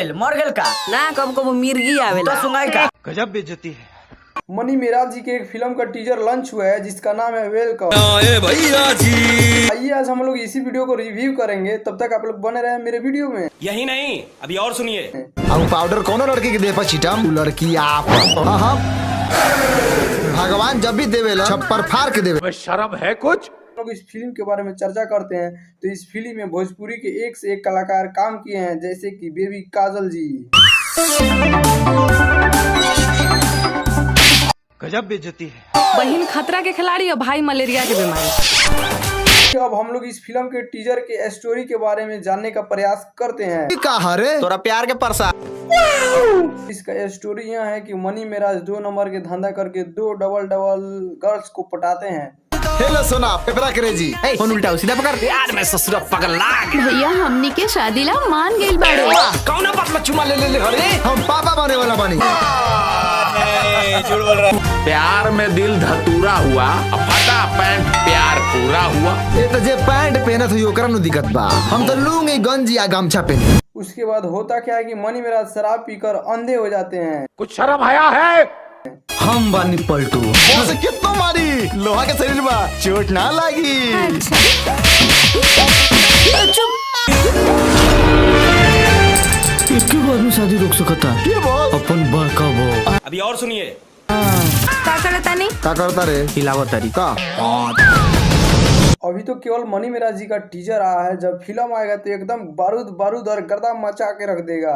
भेल मर गेल का ना कब कब मिर्गी आवेला तो सुनाई का गजब बेइज्जती है। मनी मेराज जी के एक फिल्म का टीजर लॉन्च हुआ है जिसका नाम है वेलकम। भैया जी आइए आज हम लोग इसी वीडियो को रिव्यू करेंगे, तब तक आप लोग बने रहे मेरे वीडियो में। यही नहीं अभी और सुनिए। अब पाउडर कोनो लड़की के दे पर छिटम लड़की आप भगवान जब भी देवेला छप्पर फाड़ के देवे। शर्म है कुछ। हम लोग इस फिल्म के बारे में चर्चा करते हैं तो इस फिल्म में भोजपुरी के एक से एक कलाकार काम किए हैं, जैसे कि बेबी काजल जी। गजब बेइज्जती है। बहन खतरा के खिलाड़ी और भाई मलेरिया के बीमारी। अब हम लोग इस फिल्म के टीजर के स्टोरी के बारे में जानने का प्रयास करते हैं। तोरा प्यार के परसा इसका स्टोरी यह है कि मनी मेराज 2 नंबर के धंधा करके 2 डबल गर्ल्स को पटाते हैं। हेलो सोना पेपरा क्रेजी फोन उल्टा सीधा पकड़ यार मैं ससुरा पगला भैया हमनी के शादी ला मान गइल बाड़े। कौन बात में चुमा ले अरे हम पापा बने वाला बानी। प्यार में दिल धतूरा हुआ फटा पैंट प्यार पूरा हुआ। ये तो जे पैंट पहनत हुई ओकरा नु दिक्कत बा, हम तो लूंगी गंजी या गमछा पहने। उसके बाद होता क्या है कि मनी मेराज शराब पीकर अंधे हो जाते हैं। कुछ शर्म आया है। हम बानी पलटू से कितना मारी लोहा के शरीर बा चोट ना लगी। एक आदमी शादी रोक सकता ये बोल अपन बड़का वो अभी और सुनिए। का करता नहीं का करता रे हिलावत तरीका। अभी तो केवल मनी मेराज जी का टीजर आया है, जब फिल्म आएगा तो एकदम बारूद बारूद और गर्दा मचा के रख देगा।